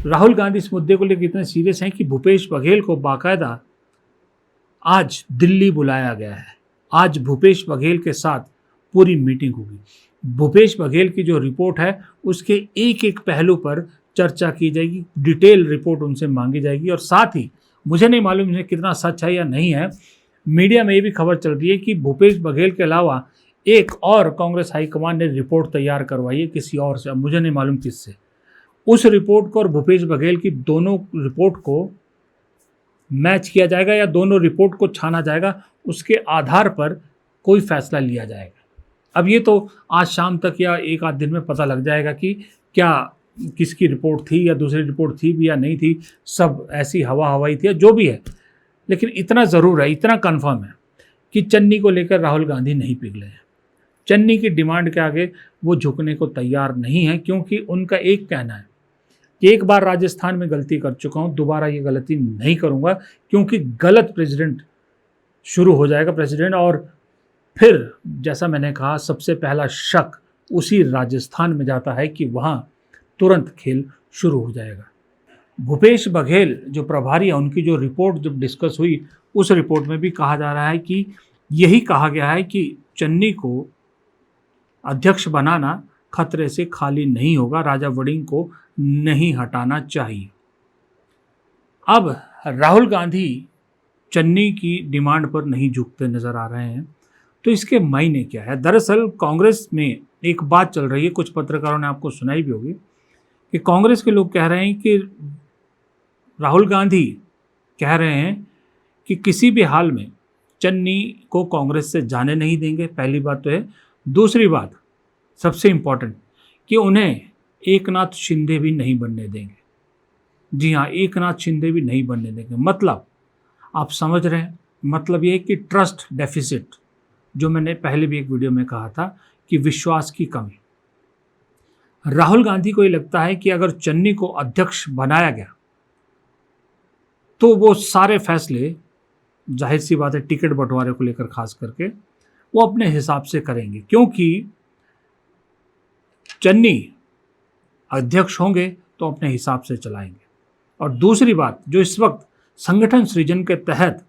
राहुल गांधी इस मुद्दे को लेकर इतने सीरियस हैं कि भूपेश बघेल को बाकायदा आज दिल्ली बुलाया गया है। आज भूपेश बघेल के साथ पूरी मीटिंग होगी। भूपेश बघेल की जो रिपोर्ट है उसके एक एक पहलू पर चर्चा की जाएगी, डिटेल रिपोर्ट उनसे मांगी जाएगी। और साथ ही मुझे नहीं मालूम इन्हें कितना सच है या नहीं है, मीडिया में ये भी खबर चल रही है कि भूपेश बघेल के अलावा एक और कांग्रेस हाईकमान ने रिपोर्ट तैयार करवाई है किसी और से, मुझे नहीं मालूम किससे। उस रिपोर्ट को और भूपेश बघेल की दोनों रिपोर्ट को मैच किया जाएगा या दोनों रिपोर्ट को छाना जाएगा, उसके आधार पर कोई फैसला लिया जाएगा। अब ये तो आज शाम तक या एक आध दिन में पता लग जाएगा कि क्या किसकी रिपोर्ट थी या दूसरी रिपोर्ट थी भी या नहीं थी, सब ऐसी हवा हवाई थी या जो भी है। लेकिन इतना ज़रूर है, इतना कन्फर्म है कि चन्नी को लेकर राहुल गांधी नहीं पिघले हैं। चन्नी की डिमांड के आगे वो झुकने को तैयार नहीं है, क्योंकि उनका एक कहना है कि एक बार राजस्थान में गलती कर चुका हूँ, दोबारा ये गलती नहीं करूँगा, क्योंकि गलत प्रेसिडेंट शुरू हो जाएगा प्रेसिडेंट। और फिर जैसा मैंने कहा, सबसे पहला शक उसी राजस्थान में जाता है कि वहाँ तुरंत खेल शुरू हो जाएगा। भूपेश बघेल जो प्रभारी है, उनकी जो रिपोर्ट जब डिस्कस हुई, उस रिपोर्ट में भी कहा जा रहा है कि यही कहा गया है कि चन्नी को अध्यक्ष बनाना खतरे से खाली नहीं होगा, राजा वड़िंग को नहीं हटाना चाहिए। अब राहुल गांधी चन्नी की डिमांड पर नहीं झुकते नजर आ रहे हैं, तो इसके मायने क्या है? दरअसल कांग्रेस में एक बात चल रही है, कुछ पत्रकारों ने आपको सुनाई भी होगी, कि कांग्रेस के लोग कह रहे हैं कि राहुल गांधी कह रहे हैं कि किसी भी हाल में चन्नी को कांग्रेस से जाने नहीं देंगे। पहली बात तो है। दूसरी बात सबसे इम्पॉर्टेंट, कि उन्हें एकनाथ शिंदे भी नहीं बनने देंगे। जी हाँ, एकनाथ शिंदे भी नहीं बनने देंगे। मतलब आप समझ रहे हैं, मतलब ये है कि ट्रस्ट डेफिसिट, जो मैंने पहले भी एक वीडियो में कहा था कि विश्वास की कमी। राहुल गांधी को ये लगता है कि अगर चन्नी को अध्यक्ष बनाया गया तो वो सारे फैसले, जाहिर सी बात है टिकट बंटवारे को लेकर खास करके, वो अपने हिसाब से करेंगे, क्योंकि चन्नी अध्यक्ष होंगे तो अपने हिसाब से चलाएंगे। और दूसरी बात, जो इस वक्त संगठन सृजन के तहत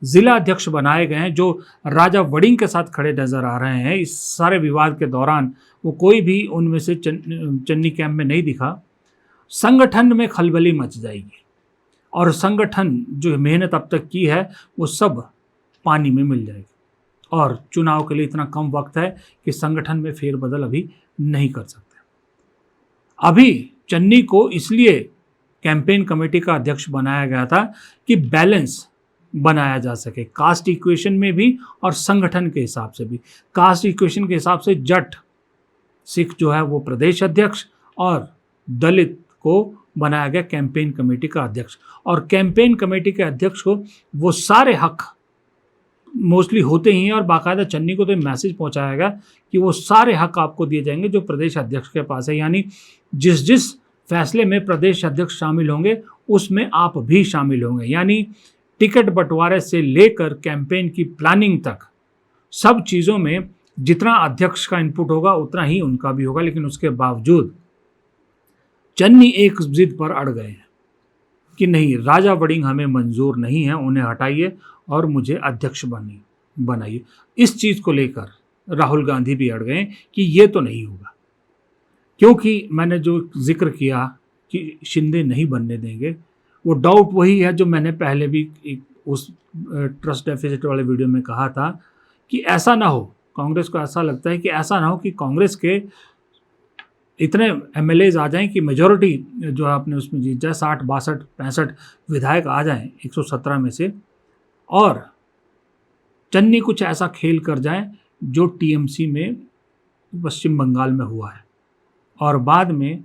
जिला अध्यक्ष बनाए गए हैं, जो राजा वड़िंग के साथ खड़े नजर आ रहे हैं, इस सारे विवाद के दौरान वो कोई भी उनमें से चन्नी कैंप में नहीं दिखा। संगठन में खलबली मच जाएगी और संगठन जो मेहनत अब तक की है वो सब पानी में मिल जाएगी। और चुनाव के लिए इतना कम वक्त है कि संगठन में फेरबदल अभी नहीं कर सकते। अभी चन्नी को इसलिए कैंपेन कमेटी का अध्यक्ष बनाया गया था कि बैलेंस बनाया जा सके, कास्ट इक्वेशन में भी और संगठन के हिसाब से भी। कास्ट इक्वेशन के हिसाब से जट सिख जो है वो प्रदेश अध्यक्ष और दलित को बनाया गया कैंपेन कमेटी का अध्यक्ष। और कैंपेन कमेटी के अध्यक्ष को वो सारे हक मोस्टली होते ही हैं, और बाकायदा चन्नी को तो मैसेज पहुंचाया गया कि वो सारे हक आपको दिए जाएंगे जो प्रदेश अध्यक्ष के पास है। यानी जिस जिस फैसले में प्रदेश अध्यक्ष शामिल होंगे उसमें आप भी शामिल होंगे। यानी टिकट बंटवारे से लेकर कैंपेन की प्लानिंग तक सब चीज़ों में जितना अध्यक्ष का इनपुट होगा उतना ही उनका भी होगा। लेकिन उसके बावजूद चन्नी एक जिद पर अड़ गए हैं कि नहीं, राजा वड़िंग हमें मंजूर नहीं है, उन्हें हटाइए और मुझे अध्यक्ष बनाइए। इस चीज़ को लेकर राहुल गांधी भी अड़ गए कि ये तो नहीं होगा, क्योंकि मैंने जो जिक्र किया कि शिंदे नहीं बनने देंगे, वो डाउट वही है जो मैंने पहले भी उस ट्रस्ट डेफिसिट वाले वीडियो में कहा था कि ऐसा ना हो, कांग्रेस को ऐसा लगता है कि ऐसा ना हो कि कांग्रेस के इतने एमएलएज आ जाएं कि मेजॉरिटी जो है आपने उसमें जीत जाए, 60, 62, 65 विधायक आ जाएं 117 में से, और चन्नी कुछ ऐसा खेल कर जाएं जो टीएमसी में पश्चिम बंगाल में हुआ है, और बाद में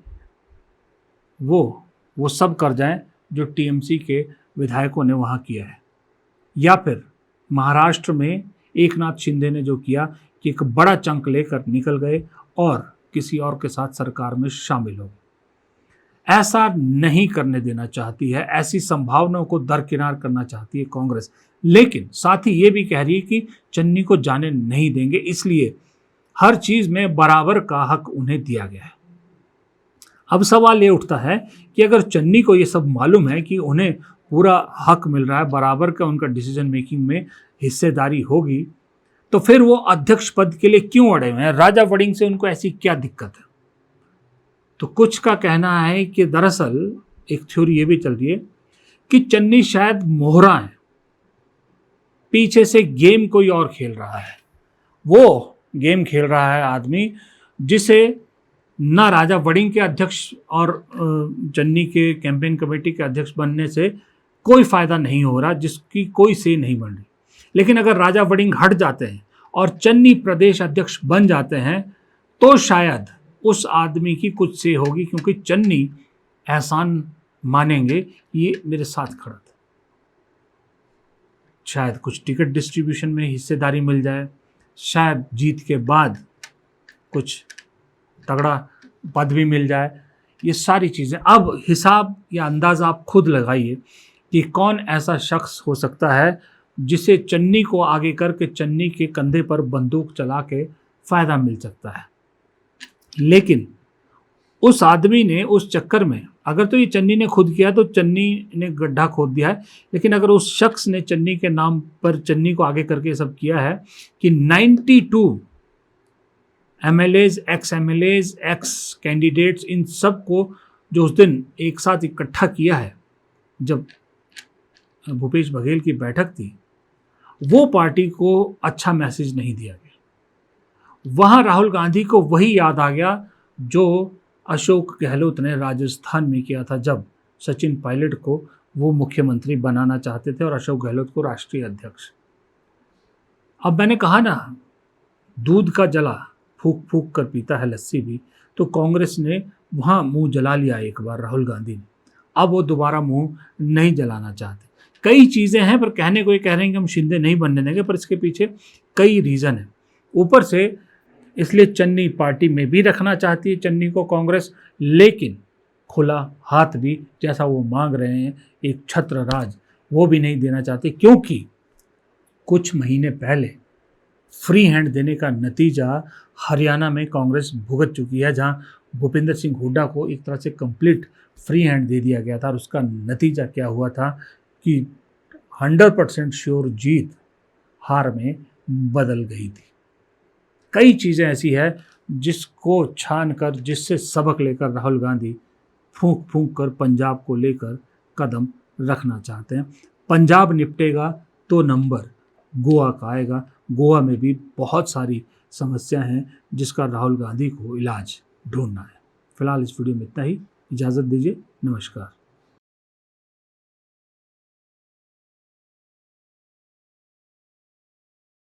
वो सब कर जाएं जो टीएमसी के विधायकों ने वहाँ किया है। या फिर महाराष्ट्र में एकनाथ शिंदे ने जो किया कि एक बड़ा चंक लेकर निकल गए और किसी और के साथ सरकार में शामिल हो गए। ऐसा नहीं करने देना चाहती है, ऐसी संभावनाओं को दरकिनार करना चाहती है कांग्रेस। लेकिन साथ ही ये भी कह रही है कि चन्नी को जाने नहीं देंगे, इसलिए हर चीज़ में बराबर का हक उन्हें दिया गया है। अब सवाल ये उठता है कि अगर चन्नी को ये सब मालूम है कि उन्हें पूरा हक मिल रहा है, बराबर का उनका डिसीजन मेकिंग में हिस्सेदारी होगी, तो फिर वो अध्यक्ष पद के लिए क्यों अड़े हुए हैं? राजा वड़िंग से उनको ऐसी क्या दिक्कत है? तो कुछ का कहना है कि दरअसल एक थ्योरी ये भी चल रही है कि चन्नी शायद मोहरा है, पीछे से गेम कोई और खेल रहा है। वो गेम खेल रहा है आदमी जिसे ना राजा वड़िंग के अध्यक्ष और चन्नी के कैंपेन कमेटी के अध्यक्ष बनने से कोई फायदा नहीं हो रहा, जिसकी कोई से नहीं बन रही। लेकिन अगर राजा वड़िंग हट जाते हैं और चन्नी प्रदेश अध्यक्ष बन जाते हैं तो शायद उस आदमी की कुछ से होगी, क्योंकि चन्नी एहसान मानेंगे ये मेरे साथ खड़ा था। शायद कुछ टिकट डिस्ट्रीब्यूशन में हिस्सेदारी मिल जाए, शायद जीत के बाद कुछ तगड़ा पद भी मिल जाए। ये सारी चीज़ें, अब हिसाब या अंदाज़ा आप खुद लगाइए कि कौन ऐसा शख्स हो सकता है जिसे चन्नी को आगे करके चन्नी के कंधे पर बंदूक चला के फ़ायदा मिल सकता है। लेकिन उस आदमी ने उस चक्कर में, अगर तो ये चन्नी ने खुद किया तो चन्नी ने गड्ढा खोद दिया है, लेकिन अगर उस शख्स ने चन्नी के नाम पर चन्नी को आगे करके सब किया है कि 92 MLAs, ex MLAs, ex candidates, इन सब को जो उस दिन एक साथ इकट्ठा किया है जब भूपेश बघेल की बैठक थी, वो पार्टी को अच्छा मैसेज नहीं दिया गया। वहाँ राहुल गांधी को वही याद आ गया जो अशोक गहलोत ने राजस्थान में किया था, जब सचिन पायलट को वो मुख्यमंत्री बनाना चाहते थे और अशोक गहलोत को राष्ट्रीय अध्यक्ष। अब मैंने कहा ना, दूध का जला फूक फूक कर पीता है लस्सी भी, तो कांग्रेस ने वहाँ मुंह जला लिया एक बार राहुल गांधी ने। अब वो दोबारा मुंह नहीं जलाना चाहते। कई चीज़ें हैं, पर कहने को ये कह रहे हैं कि हम शिंदे नहीं बनने देंगे, पर इसके पीछे कई रीज़न हैं। ऊपर से इसलिए चन्नी पार्टी में भी रखना चाहती है चन्नी को कांग्रेस, लेकिन खुला हाथ भी, जैसा वो मांग रहे हैं एक छत्र राज, वो भी नहीं देना चाहते, क्योंकि कुछ महीने पहले फ्री हैंड देने का नतीजा हरियाणा में कांग्रेस भुगत चुकी है, जहां भूपिंदर सिंह हुड्डा को एक तरह से कंप्लीट फ्री हैंड दे दिया गया था। और उसका नतीजा क्या हुआ था कि 100% श्योर जीत हार में बदल गई थी। कई चीज़ें ऐसी है जिसको छान कर, जिससे सबक लेकर राहुल गांधी फूंक फूंक कर पंजाब को लेकर कदम रखना चाहते हैं। पंजाब निपटेगा तो नंबर गोवा का आएगा। गोवा में भी बहुत सारी समस्या हैं जिसका राहुल गांधी को इलाज ढूंढना है। फिलहाल इस वीडियो में इतना ही। इजाज़त दीजिए। नमस्कार।